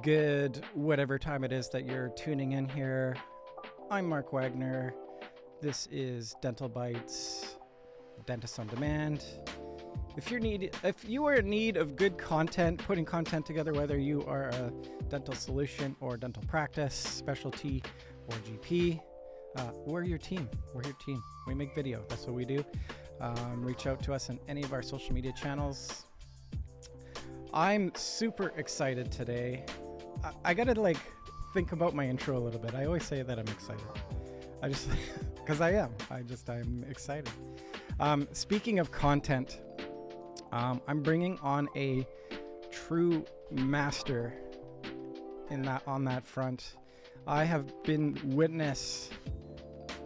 Good, whatever time it is that you're tuning in here. I'm Marc Wagner. This is DentalBytes, Dentist on Demand. If you are in need of good content, putting content together, whether you are a dental solution or dental practice, specialty or GP, we're your team. We're your team. We make video. That's what we do. Reach out to us on any of our social media channels. I'm super excited today. I gotta think about my intro a little bit. I always say that I'm excited. I just, because I am. I'm excited. Speaking of content, I'm bringing on a true master on that front. I have been witness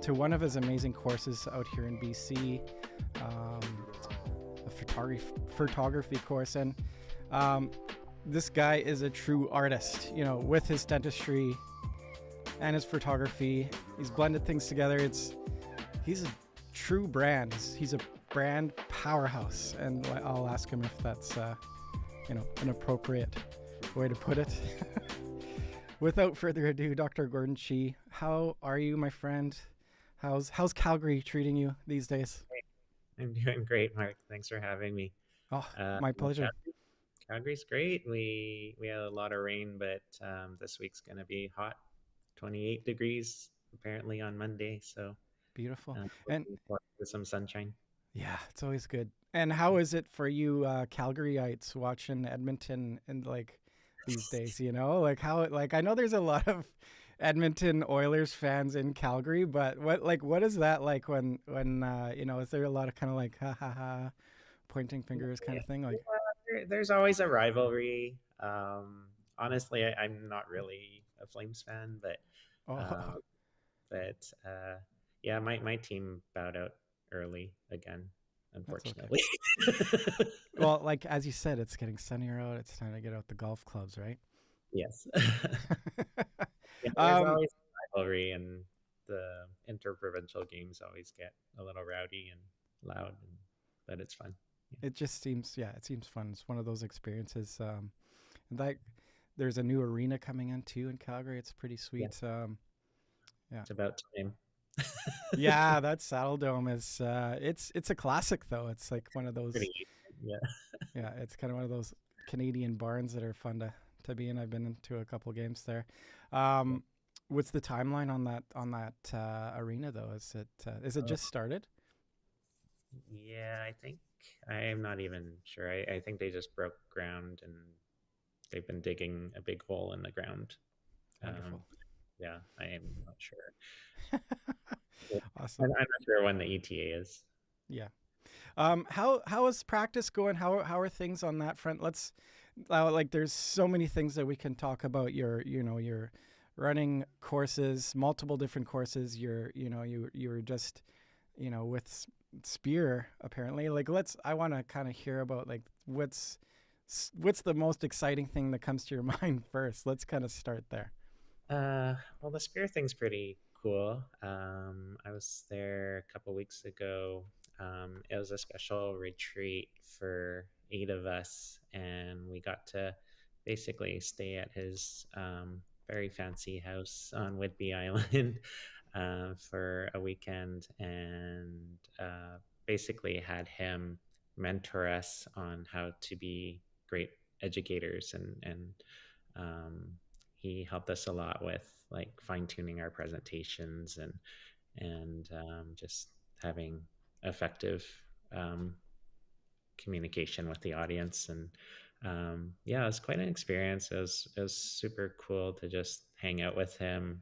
to one of his amazing courses out here in BC, a photography course, and this guy is a true artist, with his dentistry and his photography. He's blended things together. He's a true brand. He's a brand powerhouse, and I'll ask him if that's an appropriate way to put it. Without further ado, Dr. Gordon Chee, how are you, my friend? How's Calgary treating you these days? I'm doing great, Mark. Thanks for having me. Oh, my pleasure. Calgary's great. We had a lot of rain, but this week's going to be hot, 28 degrees apparently on Monday. So Beautiful. And looking forward to some sunshine. yeah, it's always good. And how is it for you, Calgaryites, watching Edmonton and these days? I know there's a lot of Edmonton Oilers fans in Calgary, but what is that like when is there a lot of kind of ha ha ha, pointing fingers kind of thing? There's always a rivalry. Honestly, I'm not really a Flames fan, but Oh, um, yeah, my team bowed out early again, that's okay. unfortunately. Well, as you said, it's getting sunnier out. It's time to get out the golf clubs, right? Yes. Yeah, there's um, always rivalry, and the interprovincial games always get a little rowdy and loud, but it's fun. Yeah. it just seems, yeah, it seems fun. It's one of those experiences. And there's a new arena coming in too in Calgary. It's pretty Yeah, sweet. Yeah. it's about time. Yeah, that Saddle Dome is it's a classic though. It's like one of those, Pretty, yeah. yeah, it's kind of one of those Canadian barns that are fun to be in. I've been into a couple games there. Um, what's the timeline on that arena though? Is it Oh, just started? yeah, I think I am not even sure. I think they just broke ground and they've been digging a big hole in the ground. Um, Wonderful. yeah, I am not sure. Awesome. I'm not sure when the ETA is. Yeah. How is practice going? How are things on that front? Let's there's so many things that we can talk about. You're running courses, multiple different courses. You're just with Spear apparently. I want to kind of hear about what's the most exciting thing that comes to your mind first. Let's kind of start there. Well, the spear thing's pretty cool. I was there a couple weeks ago. It was a special retreat for 8 of us, and we got to basically stay at his very fancy house on Whidbey Island for a weekend, and basically had him mentor us on how to be great educators, and um, he helped us a lot with fine tuning our presentations and just having effective um, communication with the audience. And yeah, it was quite an experience. It was super cool to just hang out with him,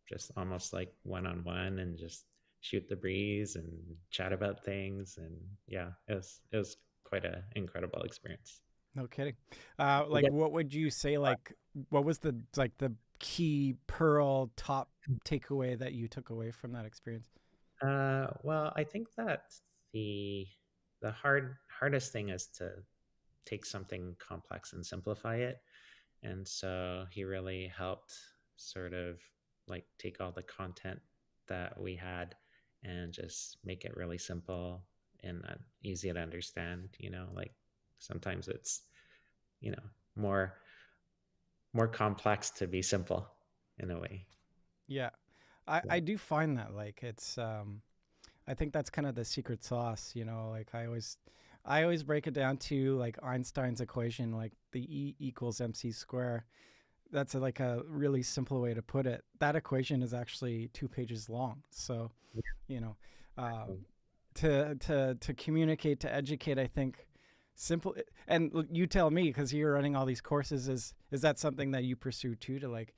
just almost like one on one, and just shoot the breeze and chat about things. And yeah, it was quite an incredible experience. No kidding. You get What would you say? What was the key pearl top takeaway that you took away from that experience? Well, I think that the the hardest thing is to take something complex and simplify it. And so he really helped sort of take all the content that we had and just make it really simple and easy to understand. Sometimes it's more more complex to be simple in a way. Yeah. I Yeah. do find that like it's I think that's kind of the secret sauce, like I always break it down to like Einstein's equation, like the E equals MC square. That's like a really simple way to put it. That equation is actually 2 pages long. So, you know, uh, Exactly. to communicate, to educate, I think simple. And you tell me, because you're running all these courses, is that something that you pursue too, to like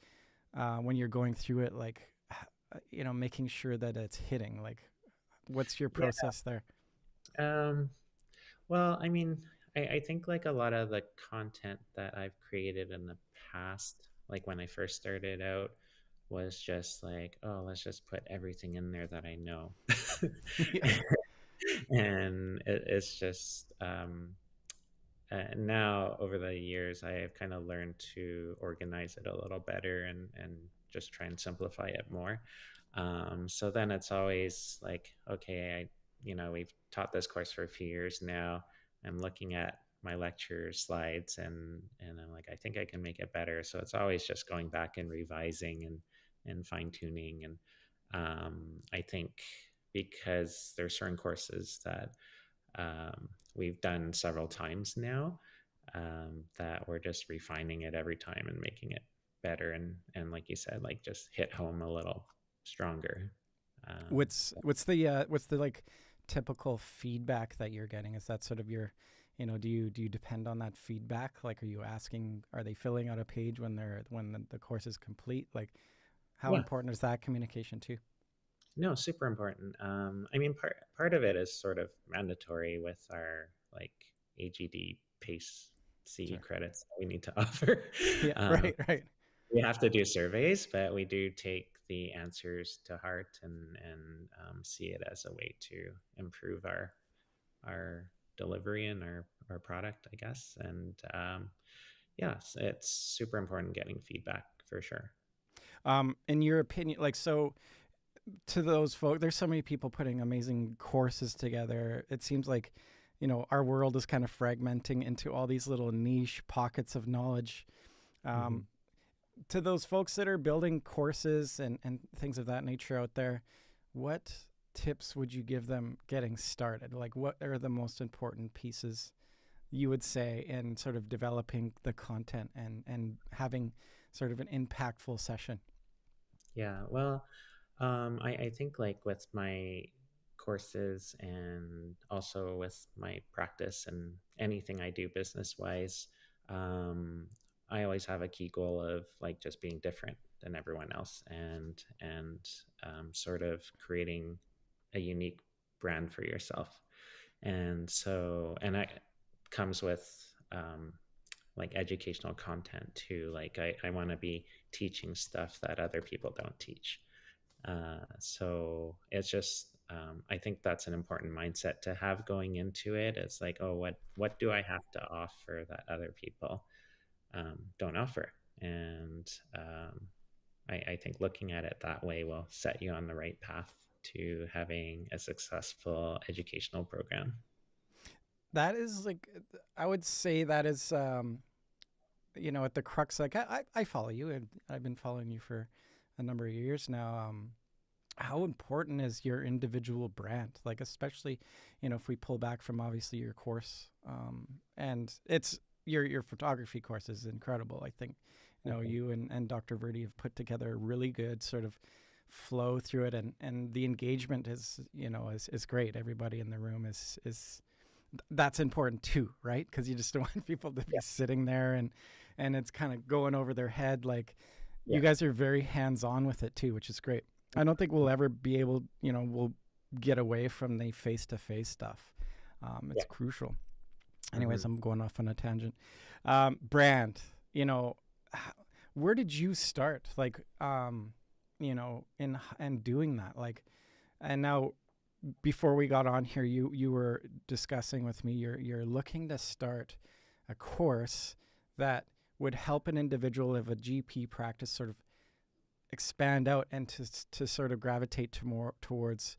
when you're going through it, like making sure that it's hitting, like what's your Yeah. process there? Um, well, I mean, I think like a lot of the content that I've created in the past, like when I first started out, was just like, oh, let's just put everything in there that I know. Yeah. And it's just now over the years, I have kind of learned to organize it a little better and just try and simplify it more. So then it's always like, okay, we've taught this course for a few years now. I'm looking at my lecture slides and I'm like, I think I can make it better. So it's always just going back and revising and fine tuning. And I think because there's certain courses that we've done several times now, that we're just refining it every time and making it better and like you said, like just hit home a little stronger. What's the like typical feedback that you're getting? Is that sort of your, do you depend on that feedback? Like, are they filling out a page when the course is complete? Like, how Yeah, important is that communication too? no, super important. I mean, part of it is sort of mandatory with our like AGD pace CE Sure. credits that we need to offer. Yeah. um, Right. Right. we have to do surveys, but we do take the answers to heart and see it as a way to improve our delivery and our product, I guess. And yes, it's super important getting feedback for sure. In your opinion, like, so to those folks, there's so many people putting amazing courses together. It seems like, our world is kind of fragmenting into all these little niche pockets of knowledge. Hmm. Um, to those folks that are building courses and things of that nature out there, what tips would you give them getting started? Like, what are the most important pieces you would say in sort of developing the content and having sort of an impactful session? Yeah, well, I think like with my courses and also with my practice and anything I do business wise, um, I always have a key goal of like just being different than everyone else and sort of creating a unique brand for yourself. And so, and that comes with like educational content too. Like I want to be teaching stuff that other people don't teach. So it's just I think that's an important mindset to have going into it. It's like, oh, what do I have to offer that other people don't offer? And I think looking at it that way will set you on the right path to having a successful educational program. That is like, I would say that is, at the crux. Like, I follow you, and I've been following you for a number of years now. How important is your individual brand? Like, especially, if we pull back from obviously your course, and it's your photography course is incredible. I think, Okay. you and Dr. Verdi have put together a really good sort of flow through it, and the engagement is great. Everybody in the room is that's important too, right? Because you just don't want people to be Yeah. sitting there and it's kind of going over their head. Like, you Yeah. guys are very hands on with it too, which is great. I don't think we'll ever be able, we'll get away from the face to face stuff. It's Yeah. crucial. Anyways, Hmm. I'm going off on a tangent. Brand, you know, where did you start? Like, in doing that, like, and now before we got on here, you were discussing with me you're looking to start a course that would help an individual of a GP practice sort of expand out and to sort of gravitate to more towards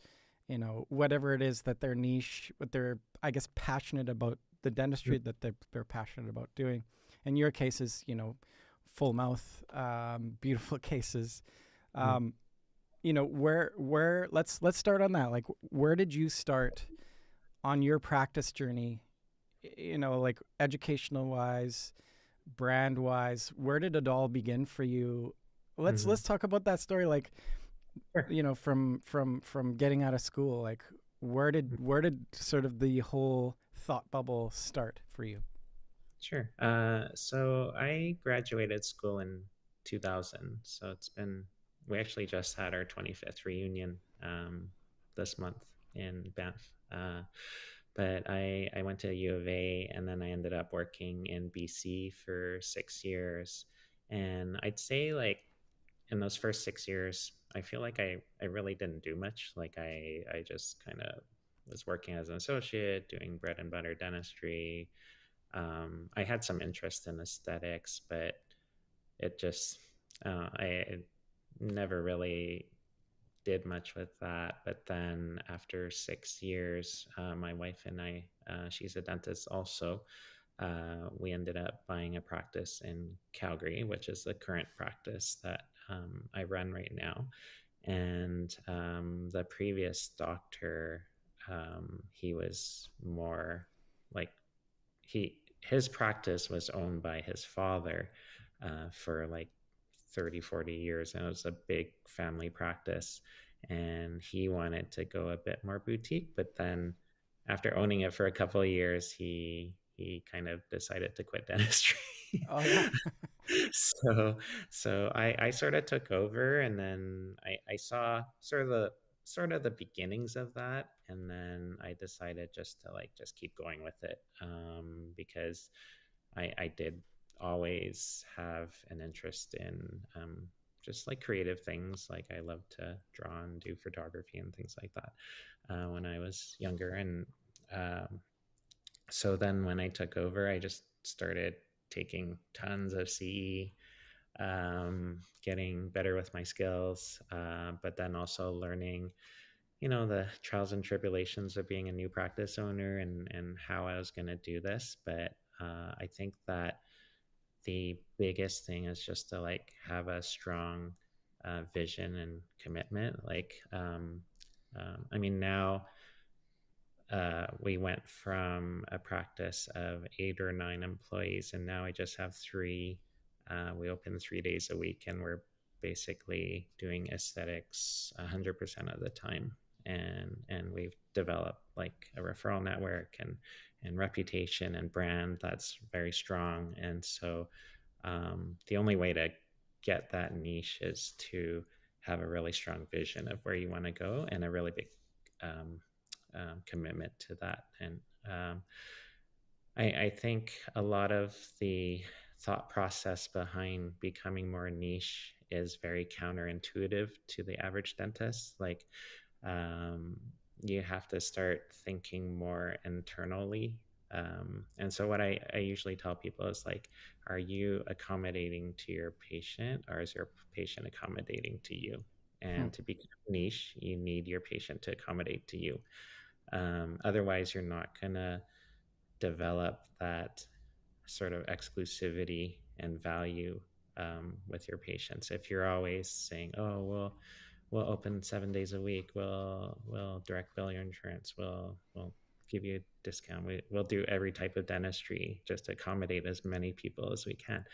whatever it is that their niche, what they're, I guess, passionate about, the dentistry that they're passionate about doing. In your case is full mouth, beautiful cases. Mm. Um, where let's start on that. Like, where did you start on your practice journey? Like educational wise, brand wise. Where did it all begin for you? Let's Mhm. talk about that story. Like, Sure. from getting out of school. Like, where did sort of the whole thought bubble start for you? Sure. So I graduated school in 2000. So we actually just had our 25th reunion this month in Banff. But I went to U of A, and then I ended up working in BC for 6 years. And I'd say, like, in those first 6 years, I feel like I really didn't do much. Like, I just kind of was working as an associate, doing bread and butter dentistry. I had some interest in aesthetics, but it just I never really did much with that. But then after 6 years, my wife and I, she's a dentist also, we ended up buying a practice in Calgary, which is the current practice that I run right now. And the previous doctor, he was more like his practice was owned by his father for like 30, 40 years, and it was a big family practice, and he wanted to go a bit more boutique. But then after owning it for a couple of years, he kind of decided to quit dentistry. Oh yeah. so so I sort of took over, and then I saw sort of the beginnings of that, and then I decided just to like just keep going with it, because I did always have an interest in just like creative things. Like, I love to draw and do photography and things like that when I was younger. And um, so then when I took over, I just started taking tons of CE, getting better with my skills, but then also learning, the trials and tribulations of being a new practice owner, and how I was going to do this. But I think that the biggest thing is just to like have a strong vision and commitment. Like, I mean, now we went from a practice of 8 or 9 employees, and now I just have three. We open 3 days a week, and we're basically doing aesthetics 100% of the time. And we've developed like a referral network and reputation and brand that's very strong. And so the only way to get that niche is to have a really strong vision of where you want to go, and a really big um, commitment to that. And um, I think a lot of the thought process behind becoming more niche is very counterintuitive to the average dentist. Like, um, you have to start thinking more internally. And so, what I usually tell people is like, are you accommodating to your patient, or is your patient accommodating to you? Hmm. And to become niche, you need your patient to accommodate to you. Otherwise, you're not going to develop that sort of exclusivity and value with your patients. If you're always saying, "Oh, we'll open 7 days a week. We'll direct bill your insurance. We'll give you a discount. We'll do every type of dentistry just to accommodate as many people as we can."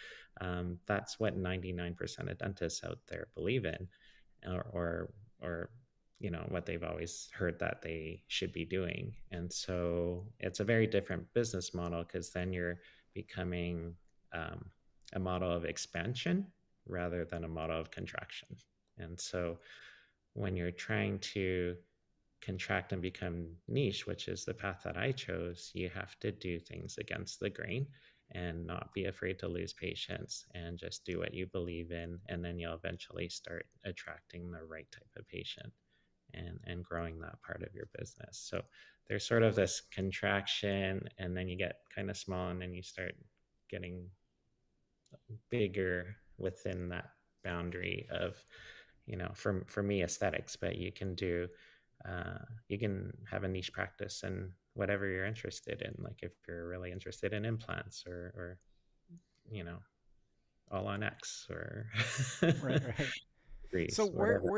That's what 99% of dentists out there believe in, or what they've always heard that they should be doing. And so it's a very different business model, because then you're becoming um, a model of expansion rather than a model of contraction. And so when you're trying to contract and become niche, which is the path that I chose, you have to do things against the grain and not be afraid to lose patients, and just do what you believe in. And then you'll eventually start attracting the right type of patient, and growing that part of your business. So there's sort of this contraction, and then you get kind of small, and then you start getting bigger within that boundary of, for me, aesthetics. But you can have a niche practice in whatever you're interested in. Like, if you're really interested in implants, or you know all on X or Right, right. So Greece, whatever.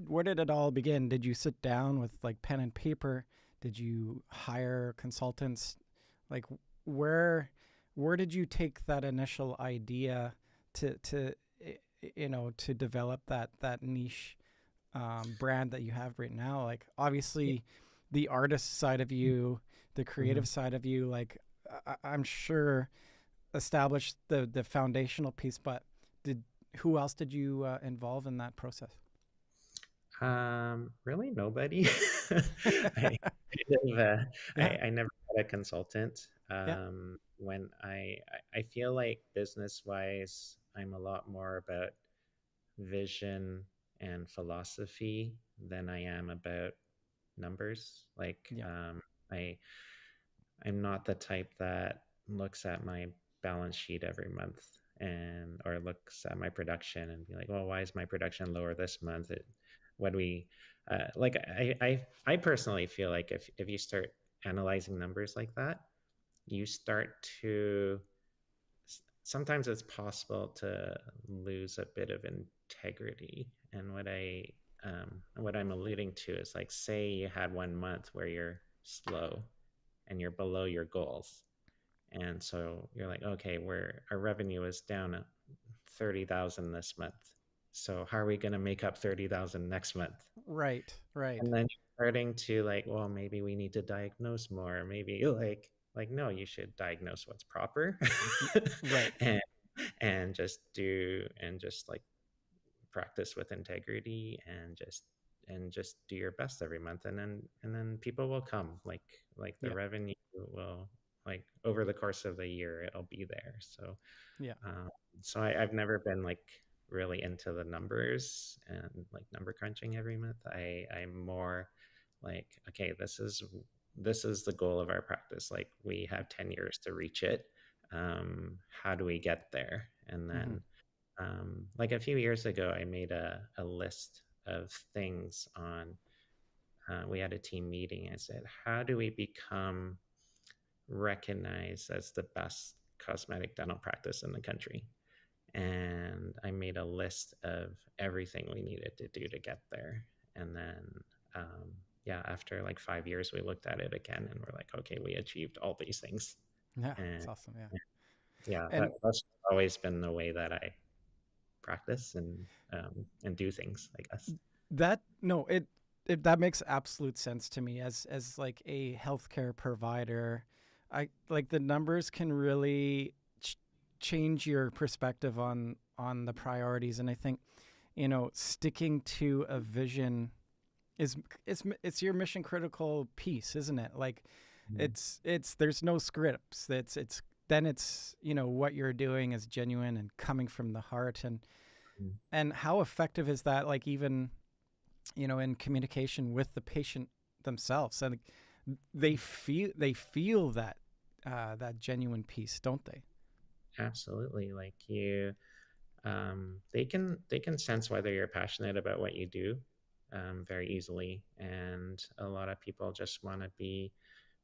where did it all begin? Did you sit down with like pen and paper? Did you hire consultants? Like where where did you take that initial idea to to develop that niche brand that you have right now? Like obviously the artist side of you, the Mhm. creative side of you, like I'm sure established the foundational piece, but did who else did you involve in that process? Really nobody. I kind of, Yeah, I never had a consultant. yeah, When I feel like business wise, I'm a lot more about vision and philosophy than I am about numbers. Like, yeah, I I'm not the type that looks at my balance sheet every month and or looks at my production and be like, well, why is my production lower this month? What do we like? I personally feel like if you start analyzing numbers like that, you start to sometimes it's possible to lose a bit of integrity. And what I'm alluding to is like, say you had one month where you're slow and you're below your goals, and so you're like, okay, our revenue is down 30,000 this month. So how are we going to make up 30,000 next month? right, right, And then you're starting to like, well, maybe we need to diagnose more. Maybe no, you should diagnose what's proper right, and just like practice with integrity and just do your best every month, and then people will come, like the yeah, revenue will, like over the course of the year it'll be there. So yeah, um, I've never been like really into the numbers and like number crunching every month. I'm more like, okay, this is the goal of our practice. Like we have 10 years to reach it. How do we get there? And hmm then like a few years ago, I made a list of things on. We had a team meeting. I said, how do we become recognized as the best cosmetic dental practice in the country? And I made a list of everything we needed to do to get there. And then, um, yeah, after like 5 years, we looked at it again and we're like, okay, we achieved all these things. yeah. And It's awesome. Yeah, yeah, and that's always been the way that I practice and do things, I guess. that no, it that makes absolute sense to me as like a healthcare provider. I like the numbers can really change your perspective on the priorities, and I think sticking to a vision is it's your mission critical piece, isn't it? Like Mhm. it's there's no scripts. It's then it's what you're doing is genuine and coming from the heart, and how effective is that? Like even in communication with the patient themselves, and they feel that that genuine piece, don't they? Absolutely. Like they can sense whether you're passionate about what you do very easily. And a lot of people just want to be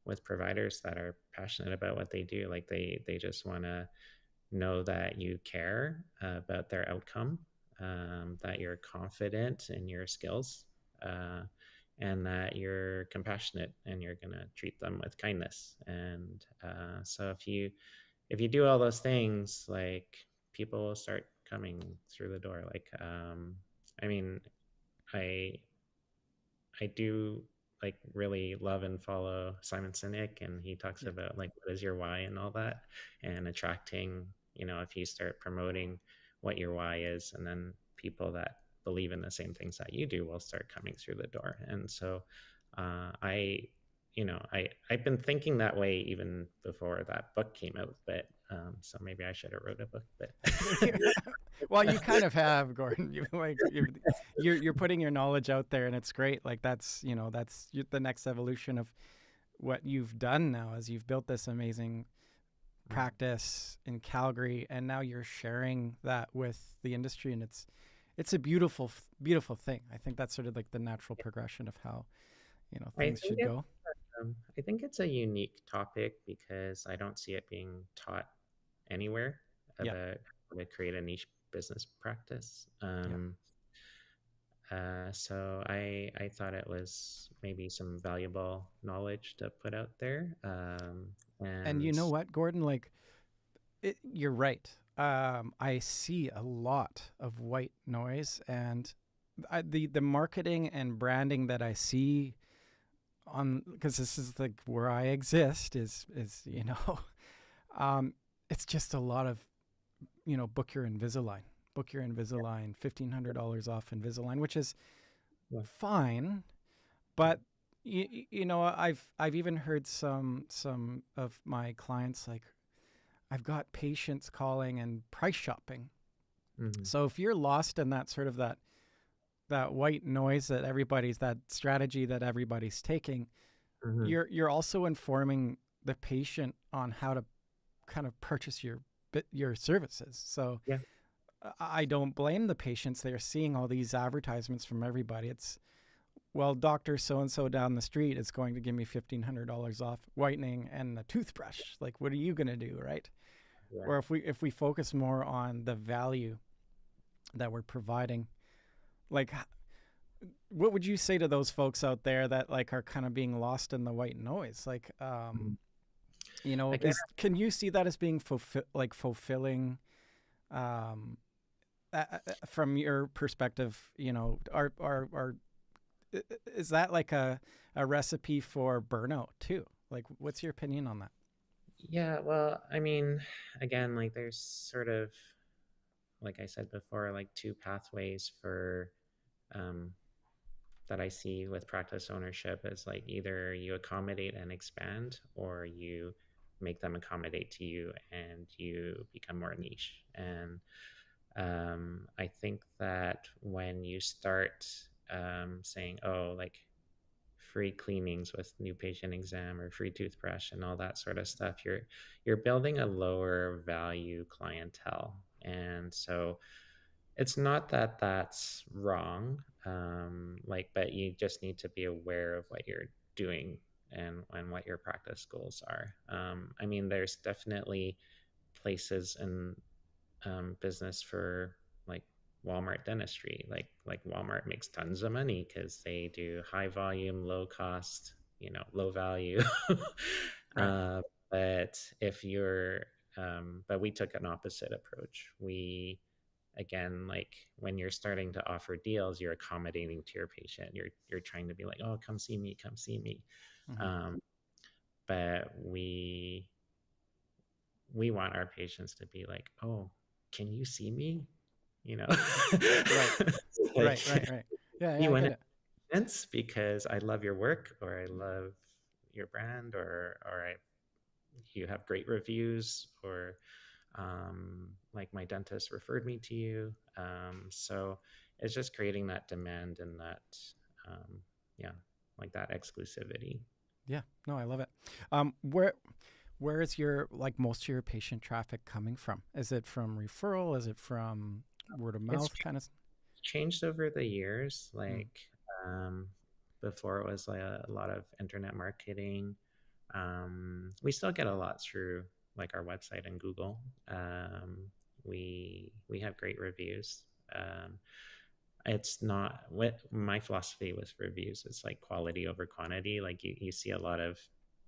with providers that are passionate about what they do. Like they just want to know that you care about their outcome, that you're confident in your skills, uh, and that you're compassionate and you're going to treat them with kindness. And so if you do all those things, like people will start coming through the door. Like, I mean, I I do like really love and follow Simon Sinek, and he talks Yeah, about like what is your why and all that, and attracting. If you start promoting what your why is, and then people that believe in the same things that you do will start coming through the door. And so, I, I've been thinking that way even before that book came out, but so maybe I should have wrote a book, but. well, you kind of have, Gordon. You're putting your knowledge out there, and it's great. Like that's that's the next evolution of what you've done now, as you've built this amazing practice in Calgary, and now you're sharing that with the industry, and it's a beautiful thing. I think that's sort of like the natural progression of how I things think should go. I think it's a unique topic because I don't see it being taught anywhere Yeah, about to create a niche business practice. Yeah. So I thought it was maybe some valuable knowledge to put out there. And you And know what, Gordon? Like, you're right. I see a lot of white noise, and the marketing and branding that I see on, because this is like where I exist, is um, it's just a lot of book your Invisalign, $1,500 off Invisalign, which is yeah, fine, but I've even heard some of my clients, like, I've got patients calling and price shopping. hmm So if you're lost in that sort of that white noise, that strategy that everybody's taking, hmm you're also informing the patient on how to kind of purchase your services. So yeah, I don't blame the patients. They're seeing all these advertisements from everybody. It's, well, Doctor so and so down the street is going to give me $1,500 off whitening and a toothbrush. Like, what are you gonna do, right? yeah. Or if we focus more on the value that we're providing, like, what would you say to those folks out there that, like, are kind of being lost in the white noise? Like, Mhm. Again, is can you see that as being fulfilling, um, from your perspective? Are is that like a recipe for burnout too? Like, what's your opinion on that? yeah, well, I mean, again, like there's sort of, like I said before, like two pathways for um, that I see with practice ownership is like either you accommodate and expand, or you make them accommodate to you and you become more niche. And I think that when you start saying, oh, like free cleanings with new patient exam or free toothbrush and all that sort of stuff, you're building a lower value clientele. And so it's not that that's wrong, like, but you just need to be aware of what you're doing and what your practice goals are. I mean, there's definitely places in business for like Walmart dentistry. Like Walmart makes tons of money because they do high volume, low cost, low value. Right. uh, but if you're, but we took an opposite approach. We again, like when you're starting to offer deals, you're accommodating to your patient. You're trying to be like, oh, come see me, come see me. Mm-hmm. Um, but we want our patients to be like, oh, can you see me? You know, Right. like, Right. Right. Right. Yeah. Yeah. you I want get to it. sense because I love your work, or I love your brand, or you have great reviews, or like my dentist referred me to you. So it's just creating that demand and that, um, yeah, like that exclusivity. Yeah. No, I love it. Where is your, like, most of your patient traffic coming from? Is it from referral? Is it from word of It's mouth kind of? changed over the years. Mm, Like, um, before it was like a lot of internet marketing. We still get a lot through like our website and Google. We have great reviews. It's not what my philosophy with reviews is, like quality over quantity. Like you see a lot of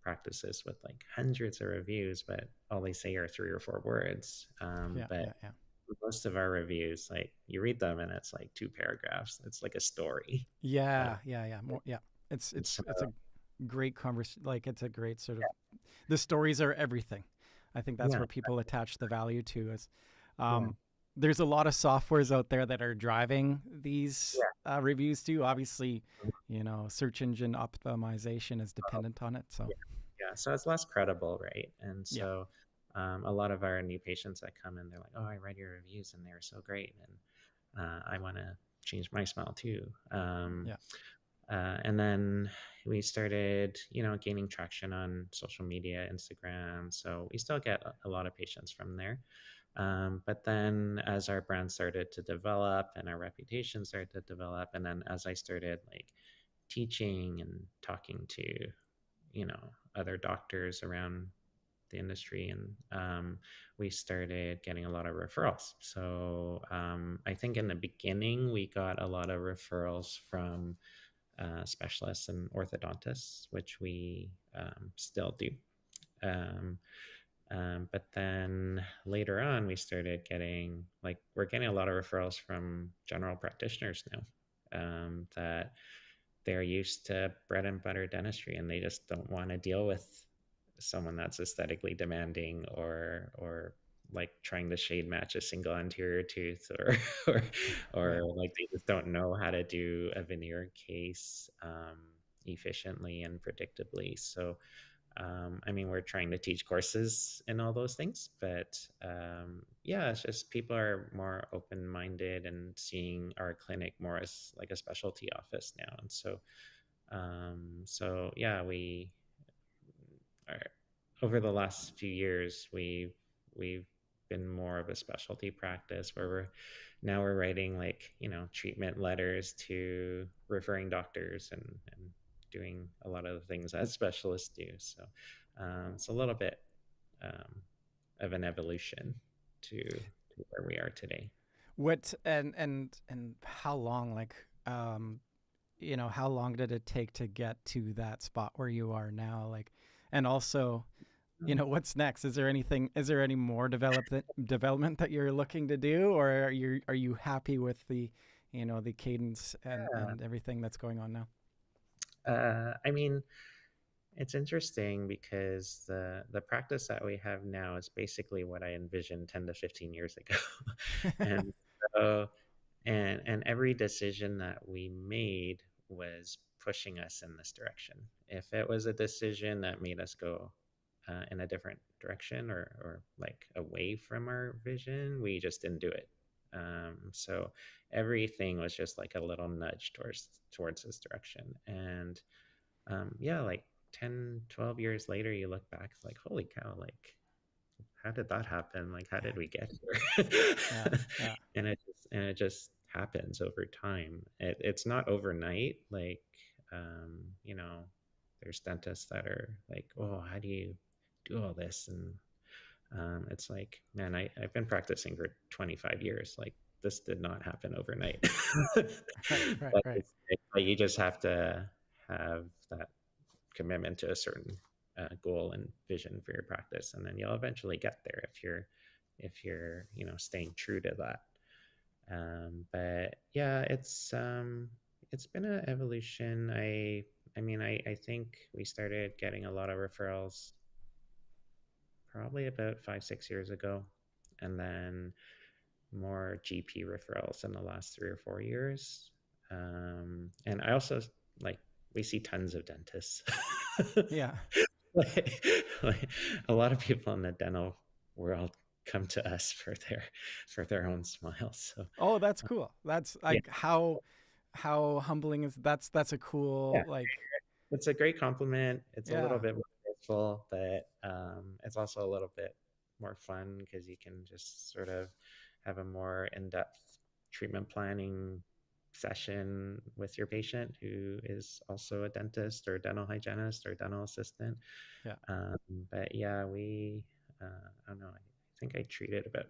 practices with like hundreds of reviews, but all they say are 3 or 4 words. yeah. But Yeah. Yeah. most of our reviews, like you read them and it's like 2 paragraphs. It's like a story. Uh, Yeah. Yeah. Yeah. More, yeah. It's it's so it's a great conversation. Like, it's a great sort of, the stories are everything. I think that's yeah, where people attach the value to is, yeah, um, there's a lot of softwares out there that are driving these yeah. reviews too. Obviously, search engine optimization is dependent on it. So Yeah, yeah. So it's less credible, right? And yeah, so a lot of our new patients that come in, they're like, "Oh, I read your reviews and they were so great, and I want to change my smile too." yeah, And then we started, gaining traction on social media, Instagram. So we still get a lot of patients from there. But then as our brand started to develop and our reputation started to develop, and then as I started like teaching and talking to, other doctors around the industry, and we started getting a lot of referrals. So I think in the beginning we got a lot of referrals from specialists and orthodontists, which we still do. Um, but then later on, we started getting we're getting a lot of referrals from general practitioners now, that they're used to bread and butter dentistry and they just don't want to deal with someone that's aesthetically demanding, or like trying to shade match a single anterior tooth, or or, or Right. like they just don't know how to do a veneer case efficiently and predictably. So I mean, we're trying to teach courses and all those things, but yeah, it's just people are more open-minded and seeing our clinic more as like a specialty office now. And so yeah, we are, over the last few years, we've been more of a specialty practice where we're writing treatment letters to referring doctors, and doing a lot of the things that specialists do. So it's a little bit um, of an evolution to where we are today. What and how long, like, how long did it take to get to that spot where you are now? Like, and also, what's next? Is there any more development that you're looking to do, or are you happy with the cadence and everything that's going on now? I mean, it's interesting because the practice that we have now is basically what I envisioned 10 to 15 years ago. And so and every decision that we made was pushing us in this direction. If it was a decision that made us go in a different direction, or like away from our vision, we just didn't do it. So everything was just like a little nudge towards this direction. And yeah, like 10, 12 years later, you look back, it's like, holy cow, like, how did that happen? Like, how did we get here? Yeah, yeah, And it just happens over time. It's not overnight. Like, you know, there's dentists that are like, oh, how do you do all this? And it's like, man, I've been practicing for 25 years. Like, this did not happen overnight. right, right, but, right. but you just have to have that commitment to a certain goal and vision for your practice, and then you'll eventually get there if you're staying true to that. But yeah, it's been an evolution. I think we started getting a lot of referrals probably about 5 6 years ago, and then more GP referrals in the last 3 or 4 years. And I also, like, we see tons of dentists. Yeah. like, like a lot of people in the dental world come to us for their own smiles. So Oh, that's cool. That's yeah, like how humbling is that's a yeah, cool, like, it's a great compliment. It's a little yeah, bit more stressful, but it's also a little bit more fun because you can just sort of have a more in-depth treatment planning session with your patient who is also a dentist or dental hygienist or dental assistant. yeah. Um, but yeah, I don't know, I think I treated about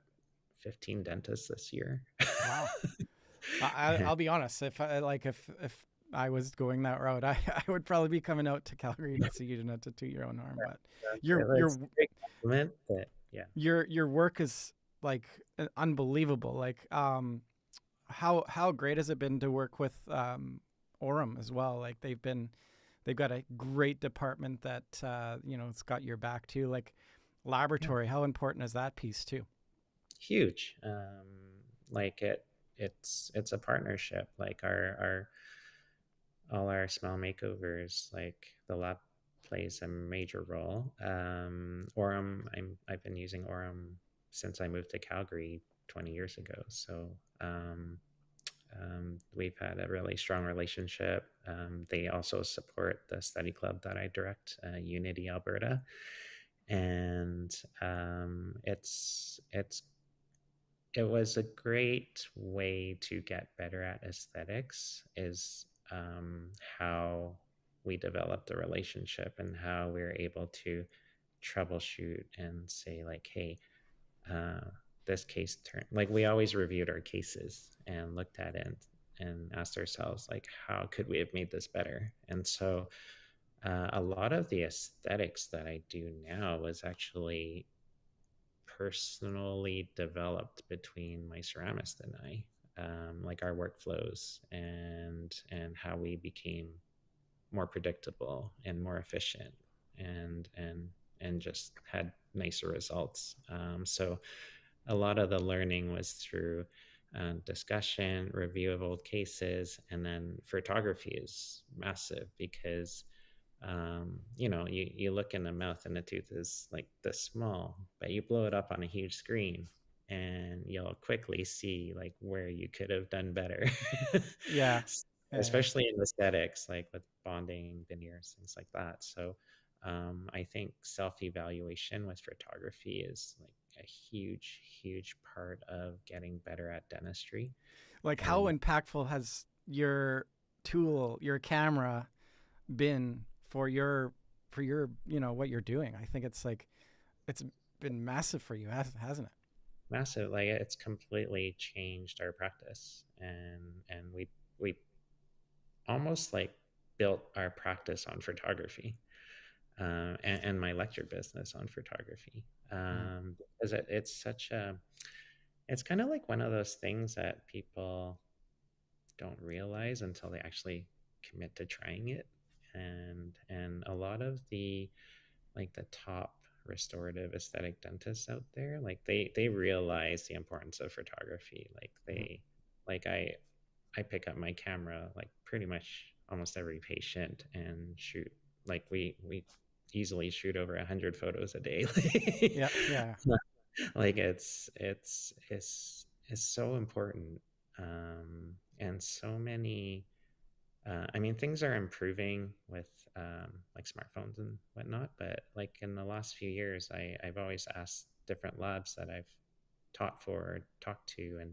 15 dentists this year. Wow. I'll be honest. If I was going that route, I would probably be coming out to Calgary to see you, not to toot your own arm. But your It's your a great compliment, but yeah. your work is like unbelievable. Like, how great has it been to work with Orem as well? Like, they've got a great department that it's got your back too. Like, Yeah. laboratory, how important is that piece too? Huge. Like it's a partnership. Like our all our small makeovers, like the lab plays a major role. Orem, I've been using Orem since I moved to Calgary 20 years ago. So we've had a really strong relationship. They also support the study club that I direct, Unity Alberta, and it was a great way to get better at aesthetics, is how we developed a relationship and how we were able to troubleshoot and say like, hey, uh, this case turn, like we always reviewed our cases and looked at it and asked ourselves like, how could we have made this better? And so a lot of the aesthetics that I do now was actually personally developed between my ceramist and I, like our workflows and how we became more predictable and more efficient and just had nicer results. So a lot of the learning was through discussion, review of old cases, and then photography is massive because you look in the mouth and the tooth is like this small, but you blow it up on a huge screen and you'll quickly see like where you could have done better. Yeah. Yeah. Especially in aesthetics, like with bonding, veneers, things like that. So I think self-evaluation with photography is like a huge, huge part of getting better at dentistry. Like, how And impactful has your tool, your camera, been for your what you're doing? I think it's like it's been massive for you, hasn't it? massive, like it's completely changed our practice, and we almost like built our practice on photography, and my lecture business on photography, Mm. because it's such a, it's kind of like one of those things that people don't realize until they actually commit to trying it. And a lot of the, like the top restorative aesthetic dentists out there, like they realize the importance of photography. Like Mm. they, like I pick up my camera like pretty much almost every patient and shoot, like we easily shoot over 100 photos a day. Yeah. Yeah. Like it's so important. And so many, I mean, things are improving with like smartphones and whatnot, but like in the last few years, I've always asked different labs that I've taught for or talked to, and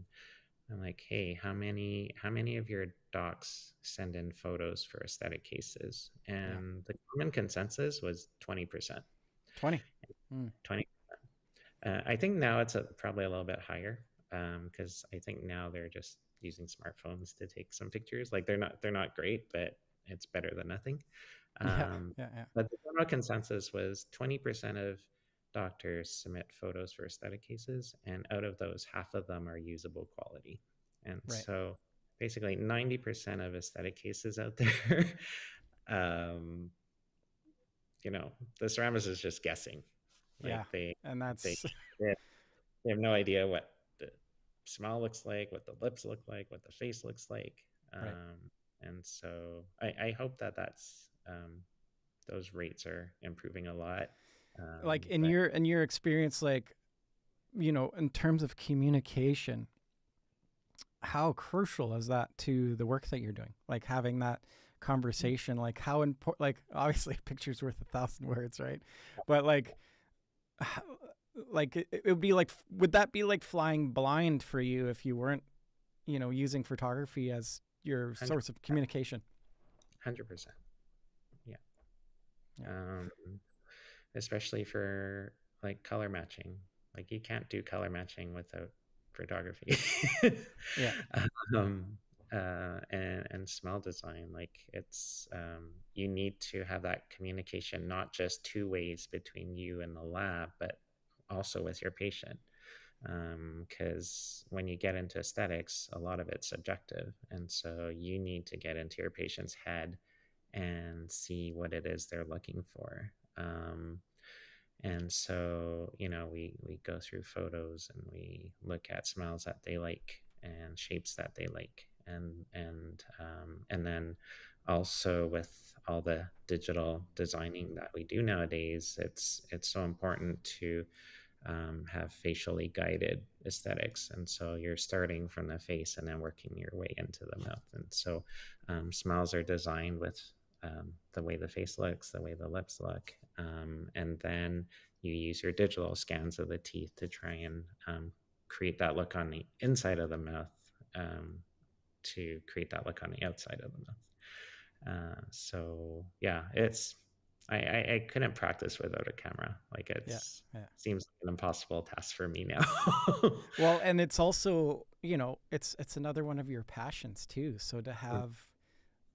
I'm like, hey, how many of your docs send in photos for aesthetic cases? Yeah. And the common consensus was 20%. 20. Mm. 20. I think now it's probably a little bit higher, because I think now they're just using smartphones to take some pictures. Like they're not great, but it's better than nothing. Yeah. Um, Yeah. Yeah. but the general consensus was 20% of doctors submit photos for aesthetic cases, and out of those, half of them are usable quality. And Right. so basically 90% of aesthetic cases out there, um, the ceramist is just guessing. Like Yeah. And they that's they have no idea what the smile looks like, what the lips look like, what the face looks like. right. And so I hope that those rates are improving a lot. Like But in your experience, like in terms of communication, how crucial is that to the work that you're doing? Like having that conversation, like how important, like obviously picture's worth 1,000 words, right? But like, how, like it would be like, would that be like flying blind for you if you weren't, using photography as your source of 100%, communication? 100%. Yeah. Yeah. Um, Especially for like color matching. Like you can't do color matching without photography. Yeah. um, and smell design, like it's you need to have that communication, not just two ways between you and the lab, but also with your patient. Because when you get into aesthetics, a lot of it's subjective, and so you need to get into your patient's head and see what it is they're looking for. And so, we go through photos and we look at smells that they like and shapes that they like, and then also with all the digital designing that we do nowadays, it's so important to have facially guided aesthetics. And so you're starting from the face and then working your way into the mouth. And so smiles are designed with the way the face looks, the way the lips look. And then you use your digital scans of the teeth to try and create that look on the inside of the mouth, to create that look on the outside of the mouth. So yeah, I couldn't practice without a camera. Like Yeah, it's yeah. seems like an impossible task for me now. Well, and it's also, it's another one of your passions too. So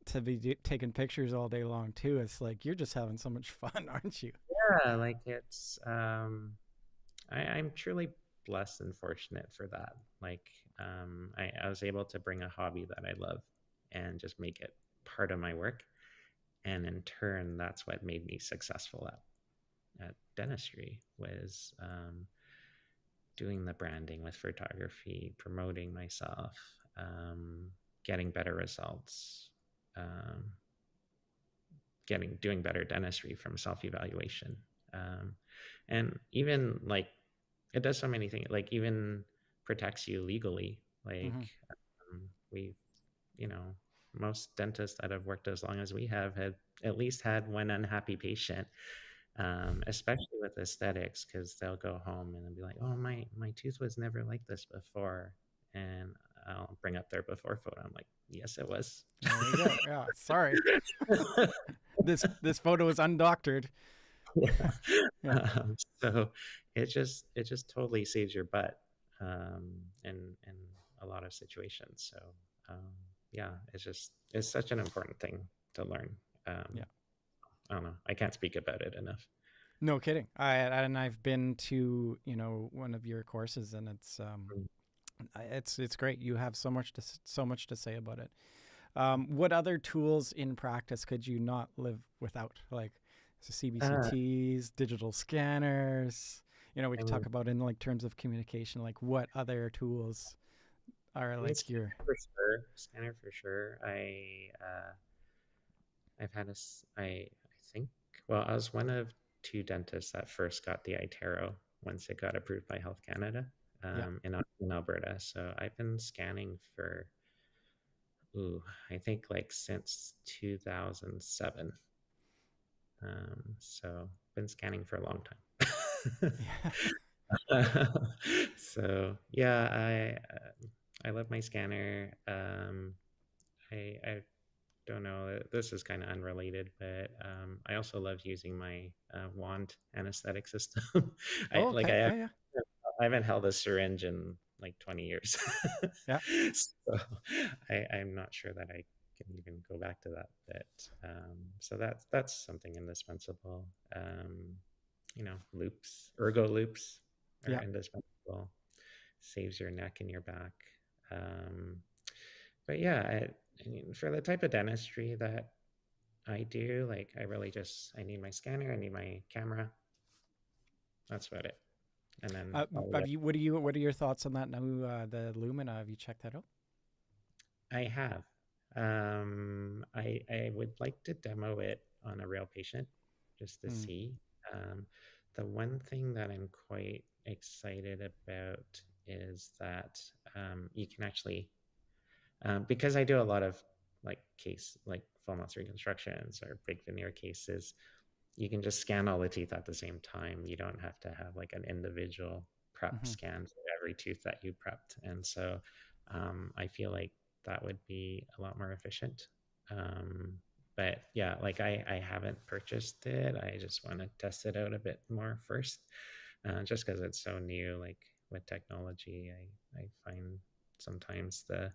to be taking pictures all day long too, it's like you're just having so much fun, aren't you? Yeah, like it's I'm truly blessed and fortunate for that. Like I was able to bring a hobby that I love and just make it part of my work. And in turn, that's what made me successful at dentistry was doing the branding with photography, promoting myself, um, getting better results, um, getting doing better dentistry from self-evaluation, um, and even like it does so many things. Like even protects you legally. Like Mm-hmm. we've you know most dentists that have worked as long as we have had at least had one unhappy patient, especially with aesthetics, because they'll go home and they'll be like, "Oh, my tooth was never like this before," and I'll bring up their before photo. I'm like, "Yes, it was." There you go. Yeah. Sorry, this photo is undoctored. Yeah. Yeah. So it just totally saves your butt in a lot of situations. So um, yeah, it's such an important thing to learn. Yeah. I don't know. I can't speak about it enough. No kidding. I've been to one of your courses, and it's great. You have so much to say about it. What other tools in practice could you not live without? Like so Uh, CBCTs, digital scanners. We I could mean, talk about in like terms of communication. Like what other tools are like your? scanner for sure. Scanner for sure. I've had I think, well, I was one of two dentists that first got the iTero once it got approved by Health Canada, Yeah. in Alberta. So I've been scanning for, I think like since 2007. So been scanning for a long time. Yeah. So yeah, I love my scanner. I don't know. This is kind of unrelated, but I also love using my wand anesthetic system. Oh, okay. Yeah. Yeah. I haven't held a syringe in like 20 years, Yeah. so I'm not sure that I can even go back to that. But so that's something indispensable. Loops, ergo loops are Yeah. indispensable. Saves your neck and your back. Um, but yeah, I mean, for the type of dentistry that I do, like I need my scanner, I need my camera. That's about it. And then all the Have you? What are your thoughts on that now? The Lumina. Have you checked that out? I have. I would like to demo it on a real patient just to Mm. see. Um, the one thing that I'm quite excited about is that you can actually, because I do a lot of like full mouth reconstructions or big veneer cases, you can just scan all the teeth at the same time. You don't have to have like an individual prep Mm-hmm. scan for every tooth that you prepped. And so I feel like that would be a lot more efficient. Um, but yeah, like I haven't purchased it. I just want to test it out a bit more first, just because it's so new. Like with technology, I find sometimes the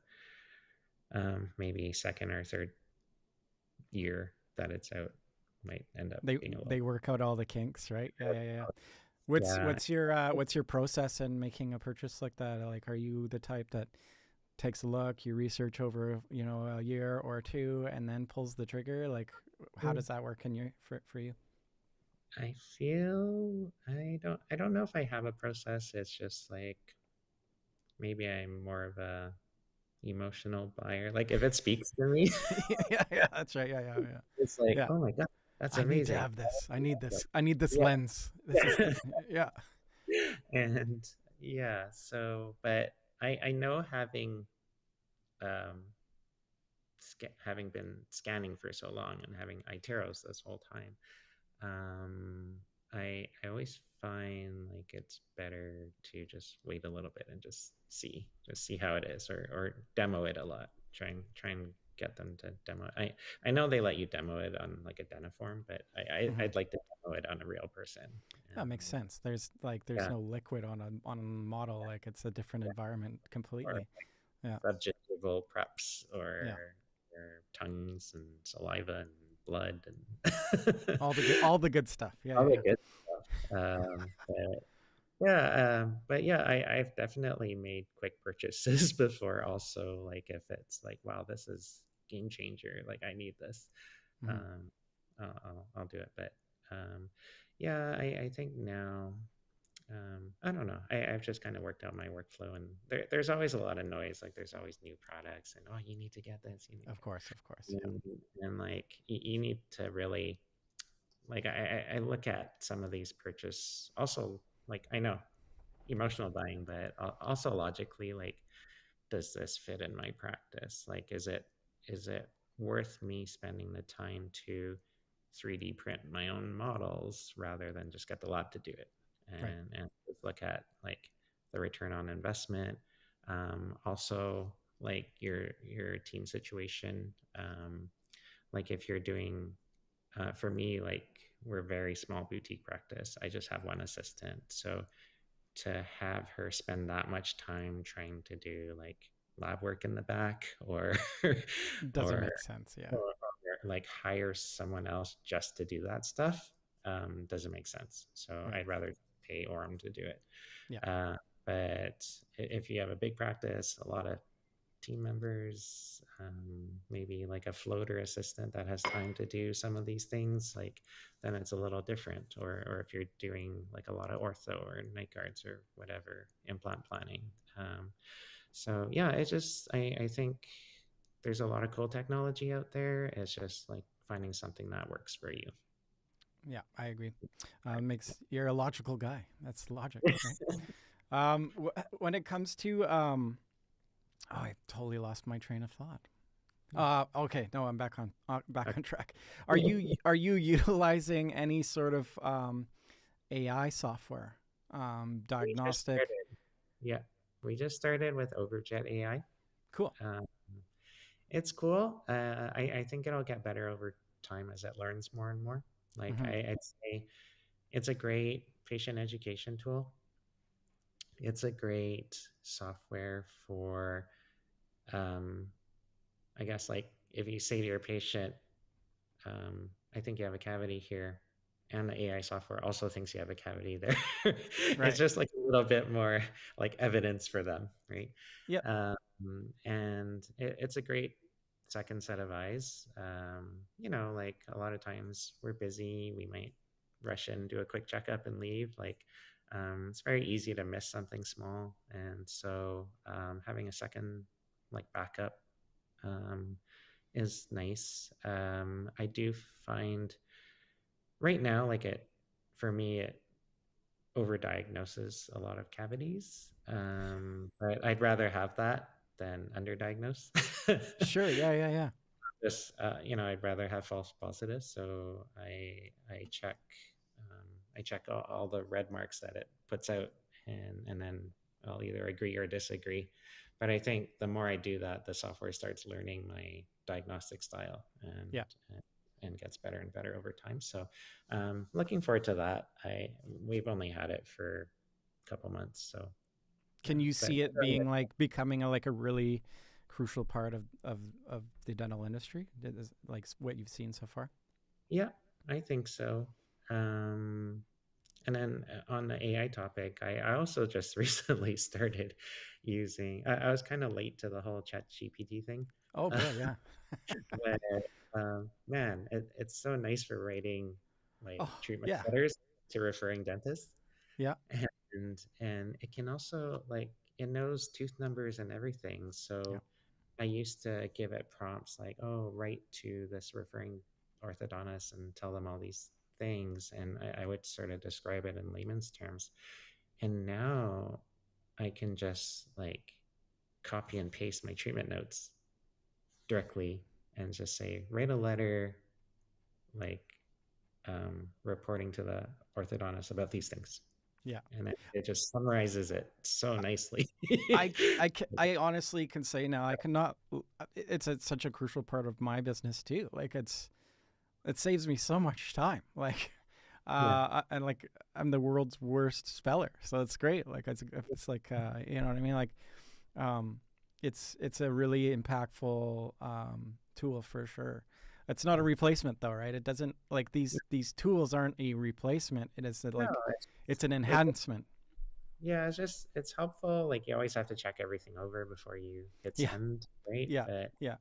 maybe second or third year that it's out might end up They being a little. they work out all the kinks, right? Yeah. Yeah. Yeah. Yeah. What's your process in making a purchase like that? Like, are you the type that takes a look, you research over a year or two, and then pulls the trigger? Like, how does that work in your for you? I feel I don't know if I have a process. It's just like maybe I'm more of a emotional buyer. Like if it speaks to me, Yeah, yeah, that's right. Yeah, yeah, yeah, it's like, yeah. oh my God, that's I need to amazing. have this. I need this. I need this Yeah. lens. This is yeah. And yeah, so but I know um having been scanning for so long and having iteros this whole time, um, I always find like it's better to just wait a little bit and just see how it is, or demo it a lot. Try and get them to demo it. I know they let you demo it on like a Dentiform, but Hmm. I'd like to demo it on a real person. That makes And sense. There's yeah, no liquid on a model. Like it's a different environment or completely. Yeah. subjectival preps Yeah. or tongues and saliva and blood and All the good stuff. Yeah, all yeah, the yeah. good stuff. But yeah, I've definitely made quick purchases before. Also, like if it's like, wow, this is game changer. Like I need this. Hmm. Um, I'll do it. But um, yeah, I think now. I don't know. I've just kind of worked out my workflow, and there's always a lot of noise. Like there's always new products, and oh, you need to get this. You need to Of course, of course. get, Yeah. and like you need to really like I look at some of these purchase also like I know emotional buying, but also logically like does this fit in my practice? Like is it worth me spending the time to 3D print my own models rather than just get the lab to do it? Right. And just look at like the return on investment. Also like your team situation. Like if you're doing for me, like we're a very small boutique practice. I just have one assistant. So to have her spend that much time trying to do like lab work in the back Doesn't or, make sense. Yeah. or like hire someone else just to do that stuff doesn't make sense. So Right. I'd rather pay Orem to do it. Yeah. Uh, but if you have a big practice, a lot of team members, maybe like a floater assistant that has time to do some of these things, like then it's a little different. Or if you're doing like a lot of ortho or night guards or whatever, implant planning. So yeah, it's just I think there's a lot of cool technology out there. It's just like finding something that works for you. Yeah. I agree. Makes you're a logical guy. That's logic, right? When it comes to oh, I totally lost my train of thought. Okay, no, I'm back on track. Are you utilizing any sort of AI software, We just diagnostic? started. Yeah, we just started with Overjet AI. Cool. Um, it's cool. I think it'll get better over time as it learns more and more. Like Hmm. I'd say it's a great patient education tool. It's a great software for, um, I guess, like if you say to your patient, I think you have a cavity here, and the AI software also thinks you have a cavity there. It's Right. just like a little bit more like evidence for them, right? Yep. Um, and it's a great second set of eyes. Like a lot of times we're busy, we might rush in, do a quick checkup, and leave. Like it's very easy to miss something small, and so having a second like backup um, is nice. I do find right now, like it for me, it overdiagnoses a lot of cavities. But I'd rather have that than underdiagnose. Sure. Yeah. Yeah. Yeah. Just I'd rather have false positives. So I check all the red marks that it puts out, and then I'll either agree or disagree. But I think the more I do that, the software starts learning my diagnostic style Yeah. and gets better and better over time. So looking forward to that. We've only had it for a couple months, so Can you but see it being like becoming a really crucial part of the dental industry? Like what you've seen so far? yeah, I think so. Um, And then on the AI topic, I also just recently started using, I was kind of late to the whole chat GPT thing. Oh Uh, boy. Yeah. but man, it's so nice for writing like Oh treatment yeah. letters to referring dentists. Yeah. And it can also like, it knows tooth numbers and everything. Yeah. So I used to give it prompts like, oh, write to this referring orthodontist and tell them all these things. And I would sort of describe it in layman's terms. And now I can just like copy and paste my treatment notes directly and just say, write a letter, like reporting to the orthodontist about these things. Yeah. and it just summarizes it so nicely. I honestly can say now I cannot. It's such a crucial part of my business too. Like it saves me so much time. Like, Yeah, and like I'm the world's worst speller, so it's great. Like it's like you know what I mean. Like, um, it's a really impactful tool for sure. It's not a yeah. replacement though, right? It doesn't like these tools aren't a replacement. It is No, like it's it's an it, enhancement. yeah, it's just it's helpful. Like you always have to check everything over before you hit Yeah, send, right? yeah, But yeah,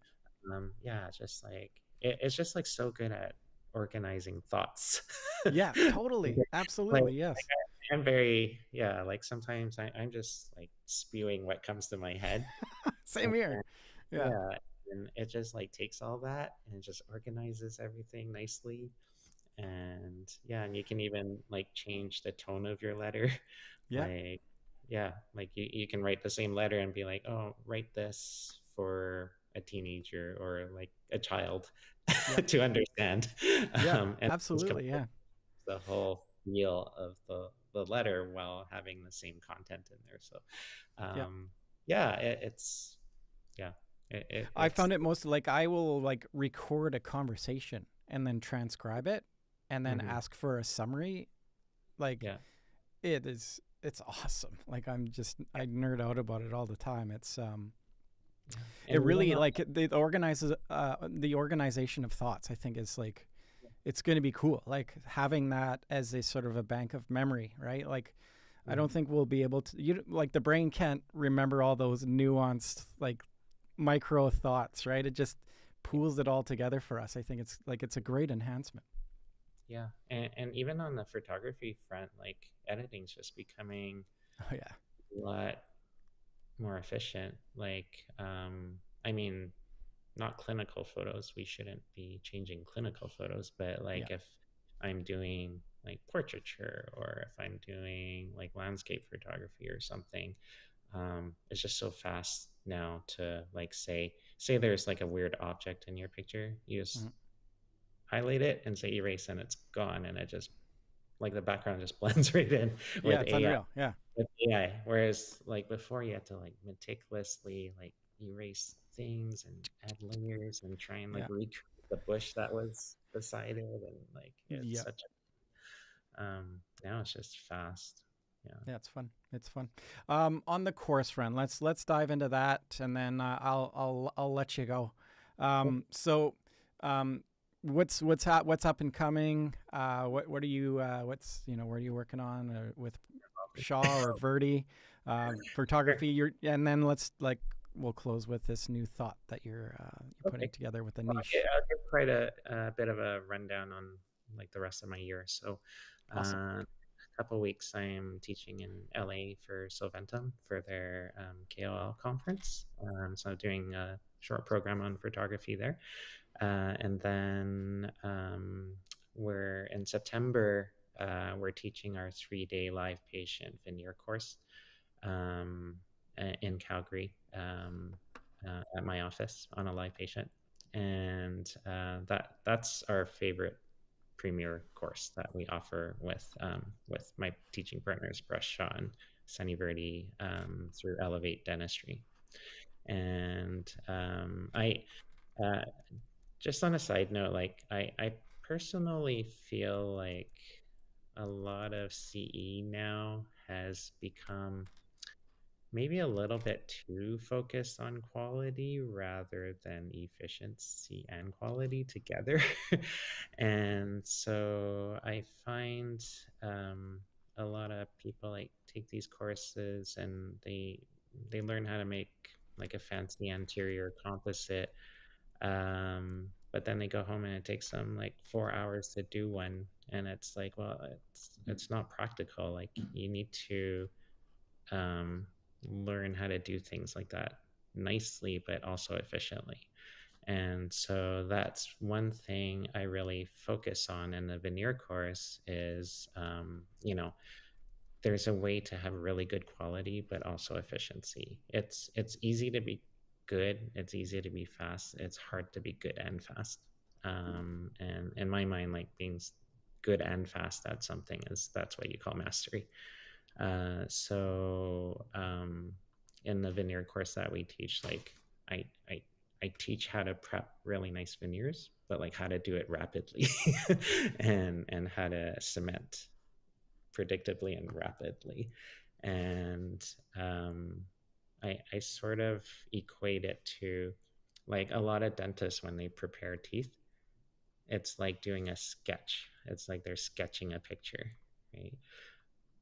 yeah, it's just like it's just like so good at organizing thoughts. yeah. Totally, like, absolutely, yes. I'm very, yeah, like sometimes I'm just like spewing what comes to my head. Same And, here. Yeah, yeah, and it just like takes all that and it just organizes everything nicely. And yeah, and you can even like change the tone of your letter. yeah, Like, yeah, like you can write the same letter and be like, oh, write this for a teenager or like a child yeah, to understand. yeah. And just Absolutely, yeah, the whole feel of the letter while having the same content in there. So, yeah. um, yeah, it's yeah, I it's found it most like I will like record a conversation and then transcribe it and then mhm, ask for a summary. Like yeah, it's awesome. Like I nerd out about it all the time. yeah, It and even really though like it organizes the organization of thoughts. I think is like it's going to be cool. Like having that as a sort of a bank of memory, right? Like I mhm, don't think we'll be able to like the brain can't remember all those nuanced like micro thoughts, right? It just pools it all together for us. I think it's a great enhancement. yeah, and even on the photography front, like editing's just becoming Oh yeah. a lot more efficient. Like, I mean, not clinical photos. We shouldn't be changing clinical photos, but Yeah. like if I'm doing like portraiture or if I'm doing like landscape photography or something, it's just so fast now to like say there's like a weird object in your picture, you just Mhm. highlight it and say erase and it's gone and it just like the background just blends right in Yeah, with it's AI unreal. Yeah. with AI. Whereas like before you had to like meticulously like erase things and add layers and try and like Yeah. recreate the bush that was beside it and like it's Yeah. such a now it's just fast. Yeah. Yeah, it's fun. It's fun. On the course front, let's dive into that, and then I'll let you go. Yep. So, um, what's up and coming? What are you what's where are you working on with Shaw or Verdi? Sure. Photography. And then let's like we'll close with this new thought that you're putting Okay. together with a Well, niche. I'll give quite a bit of a rundown on like the rest of my year. So, Awesome. a couple weeks I'm teaching in LA for Solventum for their KOL conference. So I'm doing a short program on photography there, and then we're in September. We're teaching our 3-day live patient veneer course um, in Calgary at my office on a live patient, and that's our favorite premier course that we offer with my teaching partners, Brush Shaw and Sunny Verdi through Elevate Dentistry. And I uh, just on a side note, like I personally feel like a lot of CE now has become maybe a little bit too focused on quality rather than efficiency and quality together. And so I find a lot of people like take these courses and they learn how to make like a fancy anterior composite, but then they go home and it takes them like 4 hours to do one, and it's like, well, it's not practical. Like you need to um, learn how to do things like that nicely, but also efficiently. And so that's one thing I really focus on in the veneer course is, there's a way to have really good quality, but also efficiency. It's easy to be good. It's easy to be fast. It's hard to be good and fast. And in my mind, like being good and fast at something that's what you call mastery. So in the veneer course that we teach, like I, I, I teach how to prep really nice veneers, but like how to do it rapidly and how to cement predictably and rapidly. And I sort of equate it to like a lot of dentists when they prepare teeth, it's like doing a sketch. It's like they're sketching a picture, right?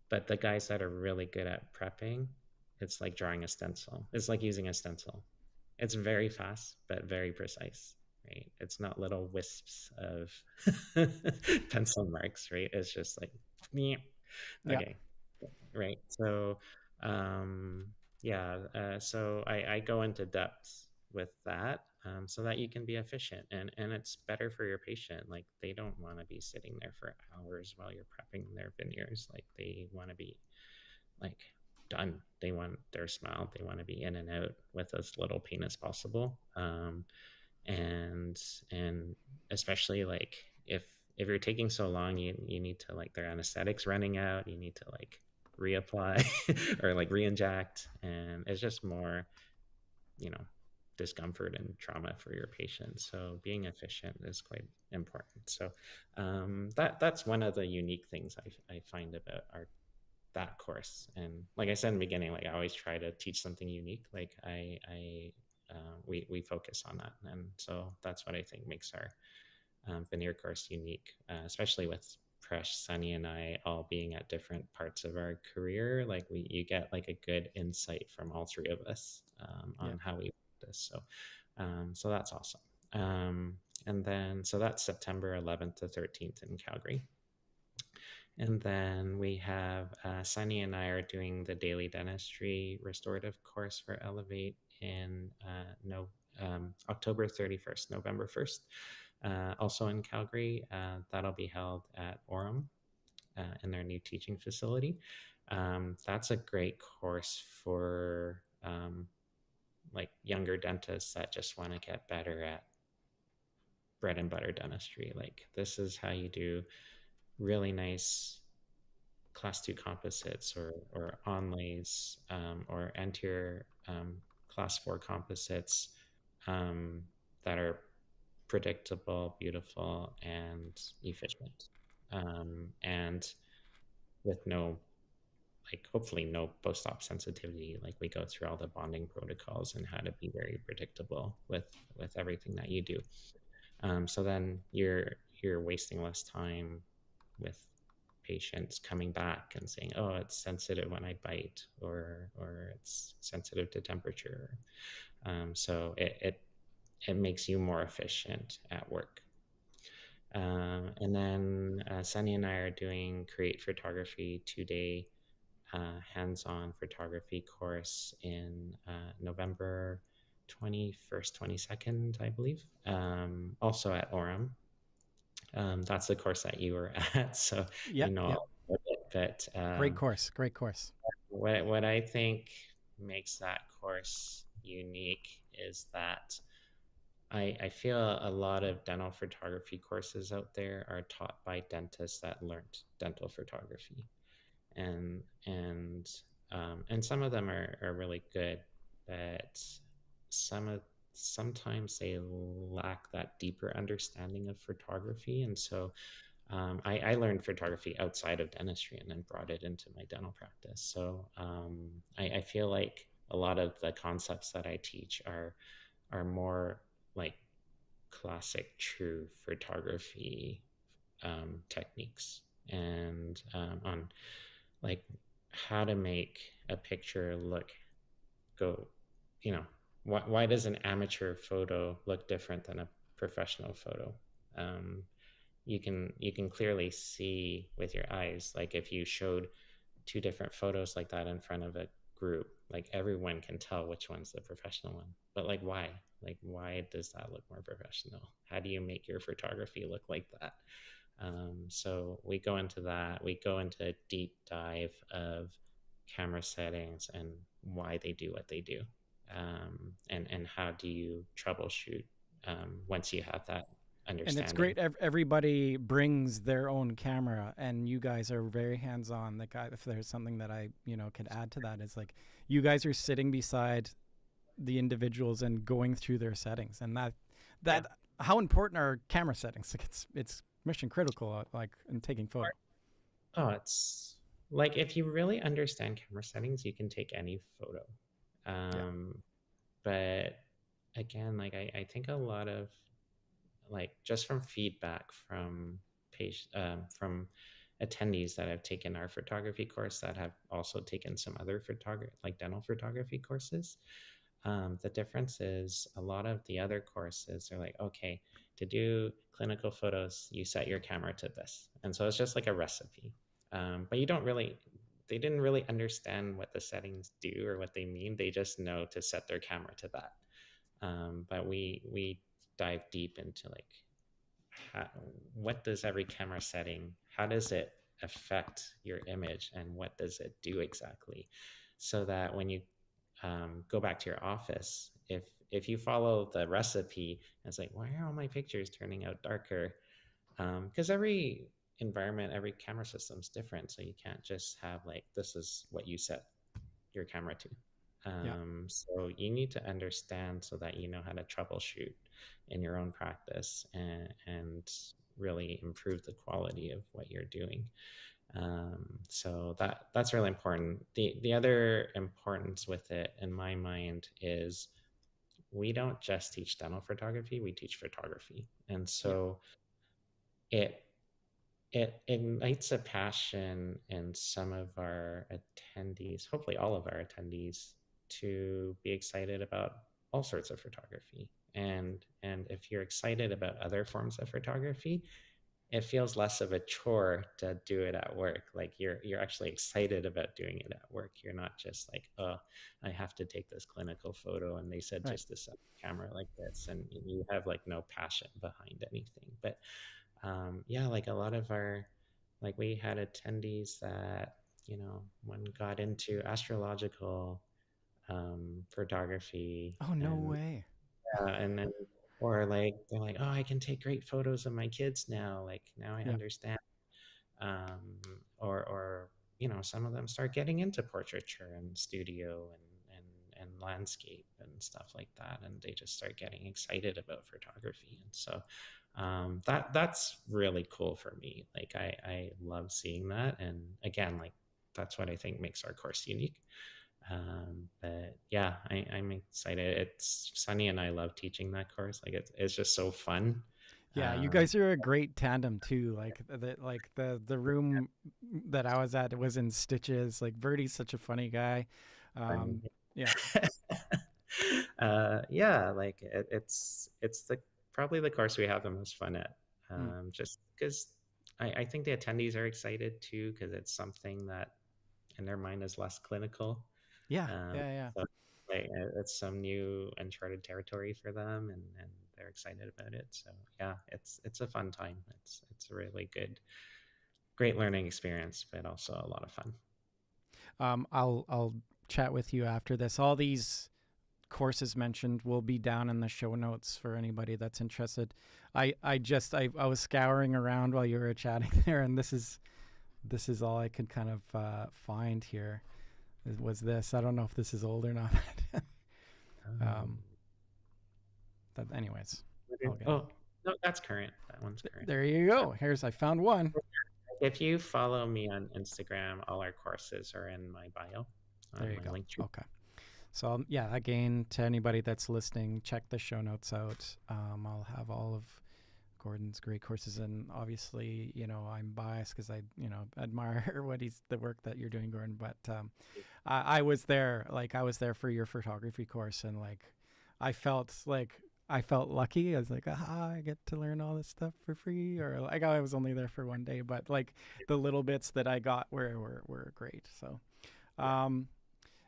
But the guys that are really good at prepping, it's like drawing a stencil. It's like using a stencil. It's very fast, but very precise, right? It's not little wisps of pencil marks, right? It's just like, yeah, Yeah. okay, right? So, um, yeah, so I go into depth with that so that you can be efficient and it's better for your patient. Like they don't want to be sitting there for hours while you're prepping their veneers. Like they want to be like done. They want their smile. They want to be in and out with as little pain as possible. And especially like if you're taking so long, you need to like their anesthetics running out. You need to like reapply or like re-inject, and it's just more, you know, discomfort and trauma for your patient. So being efficient is quite important. So that's one of the unique things I find about our that course. And like I said in the beginning, like I always try to teach something unique. Like we focus on that, and so that's what I think makes our veneer course unique, especially with Presh, Sunny, and I all being at different parts of our career. Like you get like a good insight from all three of us Yeah. on how we do this. So that's awesome. And then so that's September 11th to 13th in Calgary. And then we have Sunny and I are doing the daily dentistry restorative course for Elevate in no, October 31st, November 1st, also in Calgary. That'll be held at Orem in their new teaching facility. That's a great course for like younger dentists that just want to get better at bread and butter dentistry. Like this is how you do really nice class two composites or onlays or anterior class four composites that are predictable, beautiful, and efficient. And with no, like, hopefully no post-op sensitivity. Like we go through all the bonding protocols and how to be very predictable with everything that you do. So then you're wasting less time with patients coming back and saying, "Oh, it's sensitive when I bite," or it's sensitive to temperature. So it makes you more efficient at work. And then Sunny and I are doing Create Photography 2-day hands-on photography course in November 21st, 22nd, I believe. Also at Orem. That's the course that you were at, so you Yep. know Yep. all about it. But Great course. Great course. what I think makes that course unique is that I feel a lot of dental photography courses out there are taught by dentists that learned dental photography, and and and some of them are really good, but sometimes they lack that deeper understanding of photography, and so I learned photography outside of dentistry and then brought it into my dental practice. So I feel like a lot of the concepts that I teach are more like classic true photography techniques and on like how to make a picture look go, you know, why does an amateur photo look different than a professional photo? Um, you can clearly see with your eyes, like if you showed two different photos like that in front of a group, like everyone can tell which one's the professional one. But why does that look more professional? How do you make your photography look like that? So we go into that. We go into a deep dive of camera settings and why they do what they do, and how do you troubleshoot once you have that And it's understanding. great. Everybody brings their own camera, and you guys are very hands on. Like, if there's something that I could add to that, is like you guys are sitting beside the individuals and going through their settings, and Yeah. that how important are camera settings? Like, it's mission critical. Like in taking photo. Oh, it's like if you really understand camera settings, you can take any photo. Yeah. But again, like I think a lot of like just from feedback from attendees that have taken our photography course that have also taken some other photography like dental photography courses. The difference is a lot of the other courses are like, okay, to do clinical photos, you set your camera to this. And so it's just like a recipe. But they didn't really understand what the settings do or what they mean. They just know to set their camera to that. But we dive deep into like how, what does every camera setting, how does it affect your image and what does it do exactly, so that when you go back to your office, if you follow the recipe, it's like, why are all my pictures turning out darker? Because every environment, every camera system is different, so you can't just have like this is what you set your camera to. Yeah. So you need to understand so that you know how to troubleshoot in your own practice and really improve the quality of what you're doing. So that's really important. The other importance with it, in my mind, is we don't just teach dental photography; we teach photography, and Yeah. so it it ignites a passion in some of our attendees, hopefully all of our attendees, to be excited about all sorts of photography. And if you're excited about other forms of photography, it feels less of a chore to do it at work. Like you're actually excited about doing it at work. You're not just like, oh, I have to take this clinical photo and they said Right. just to set the camera like this, and you have like no passion behind anything. But yeah, like a lot of our, like we had attendees that, one got into astrological photography, Oh, no and way. and then, or like they're like, oh, I can take great photos of my kids now. Like now I Yeah. understand. Or some of them start getting into portraiture and studio and landscape and stuff like that, and they just start getting excited about photography. And so that's really cool for me. Like I love seeing that, and again, like that's what I think makes our course unique. But yeah, I'm excited. It's Sunny and I love teaching that course. Like it's just so fun. Yeah, you Um, guys are a great tandem too. The room that I was at was in stitches. Like Verdi's such a funny guy. funny. Yeah. Yeah, like it's the probably the course we have the most fun at. Mm. Just because I think the attendees are excited too, because it's something that in their mind is less clinical. Yeah. Um, Yeah. Yeah. so like, it's some new uncharted territory for them, and they're excited about it. So yeah, it's a fun time. It's a really great learning experience, but also a lot of fun. I'll chat with you after this. All these courses mentioned will be down in the show notes for anybody that's interested. I was scouring around while you were chatting there, and this is all I could kind of find here. Was this? I don't know if this is old or not. Um, um, but anyways, I'll get it. oh no, that's current. That one's current. There you go. I found one. If you follow me on Instagram, all our courses are in my bio There on you my go. link tree. Okay. So yeah, again, to anybody that's listening, check the show notes out. I'll have all of Gordon's great courses, and obviously, I'm biased because I admire the work that you're doing, Gordon. But I was there, I was there for your photography course, and I felt lucky. I was like, I get to learn all this stuff for free, or like I was only there for one day, but like the little bits that I got were great. So, Yeah, um,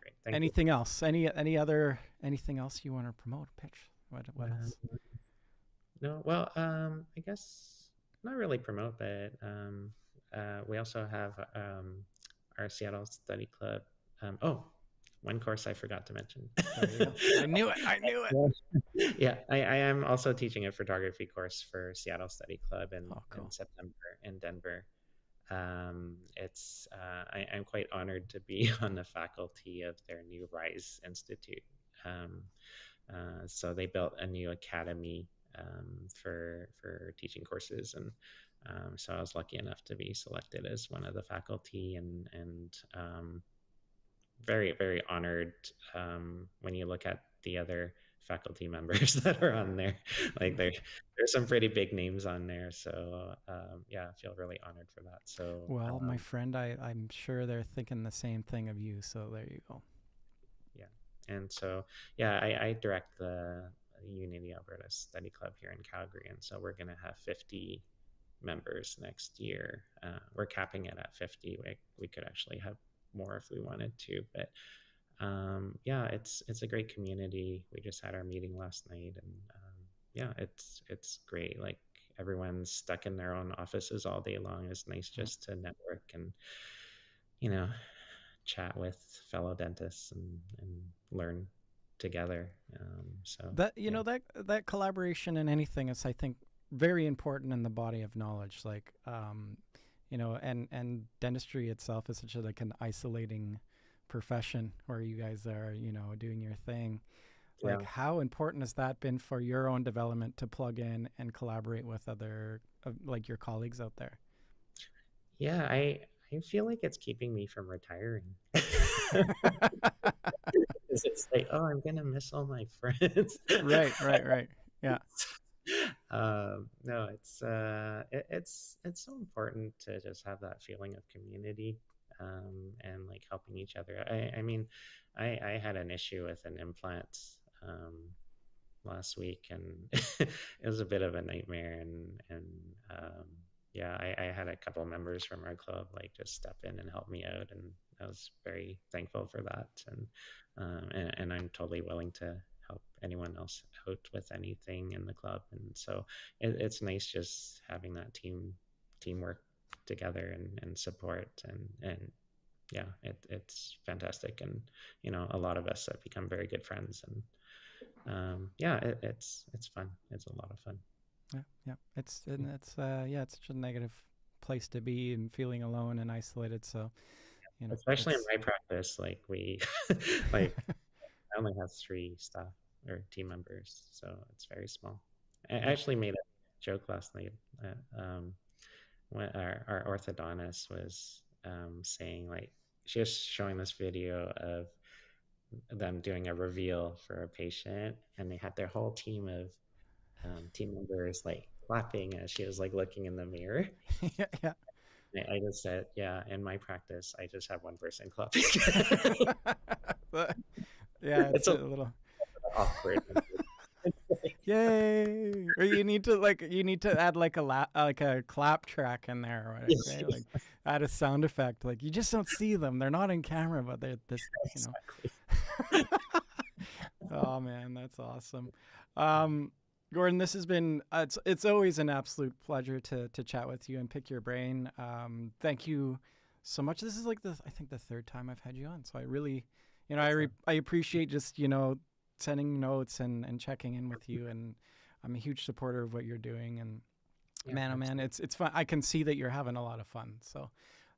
great. Thank you. anything else? Anything else you want to promote? Pitch? What else? Um, no, well, I guess not really promote, but we also have our Seattle Study Club. Oh, one course I forgot to mention. There you go. I knew it. I knew it. Yeah, I am also teaching a photography course for Seattle Study Club Oh, in cool. September in Denver. I'm quite honored to be on the faculty of their new Rise Institute. Um, so they built a new academy for teaching courses, and so I was lucky enough to be selected as one of the faculty, and very, very honored when you look at the other faculty members that are on there. Like there's some pretty big names on there, so yeah, I feel really honored for that. So Well, my friend, I'm sure they're thinking the same thing of you. So there you go. yeah, and so yeah, I direct the Unity Alberta Study Club here in Calgary, and so we're gonna have 50 members next year. We're capping it at 50. We could actually have more if we wanted to, but yeah, it's a great community. We just had our meeting last night, and yeah, it's great. Like everyone's stuck in their own offices all day long. It's nice just to network and you know chat with fellow dentists and learn together. So That yeah, that collaboration in anything is, I think, very important in the body of knowledge. Like, and dentistry itself is such a like an isolating profession where you guys are, doing your thing. Like, yeah, how important has that been for your own development to plug in and collaborate with other, like your colleagues out there? yeah. I feel like it's keeping me from retiring. It's like, oh, I'm gonna miss all my friends. Right, right, right. Yeah. No, it's so important to just have that feeling of community, and like helping each other. I mean, I had an issue with an implant um, last week, and it was a bit of a nightmare. And yeah, I had a couple members from our club like just step in and help me out, and I was very thankful for that. And I'm totally willing to help anyone else out with anything in the club. And so it's nice just having that teamwork together and support and yeah, it's fantastic. And a lot of us have become very good friends, and yeah, it's fun. It's a lot of fun. Yeah, yeah. It's such a negative place to be and feeling alone and isolated. So, Especially in it's my practice, like we like I only have 3 staff or team members, so it's very small. I yeah. actually made a joke last night. When our orthodontist was saying, like, she was showing this video of them doing a reveal for a patient, and they had their whole team of team members like clapping as she was like looking in the mirror. Yeah, yeah. I just said, yeah, in my practice, I just have one person clapping. Yeah, it's It's a a little awkward. yay. Or you need to add like like a clap track in there or whatever, Yes, right? Like add a sound effect. Like you just don't see them. They're not in camera, but they're you know. exactly. Oh man, that's awesome. Gordon, this has been it's always an absolute pleasure to chat with you and pick your brain. Thank you so much. This is like I think the third time I've had you on, so I really, I appreciate just sending notes and checking in with you, and I'm a huge supporter of what you're doing. And Yeah, man, oh man, absolutely. it's fun. I can see that you're having a lot of fun. So,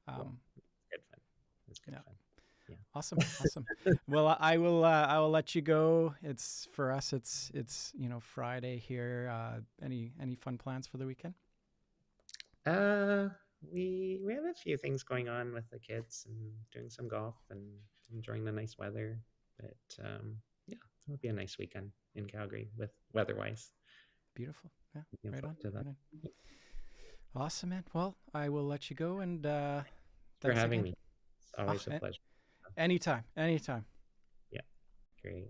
Cool. um, Good fun. It's good yeah. fun. Yeah. Awesome, awesome. Well, I will let you go. It's for us. It's Friday here. Any fun plans for the weekend? Uh, we have a few things going on with the kids and doing some golf and enjoying the nice weather. But yeah, it'll be a nice weekend in Calgary with weather-wise. Beautiful. Yeah, Looking right on, forward to that. right on. Awesome, man. Well, I will let you go, and For thanks having again. me. It's Oh, always a pleasure. anytime, anytime. Yeah, great.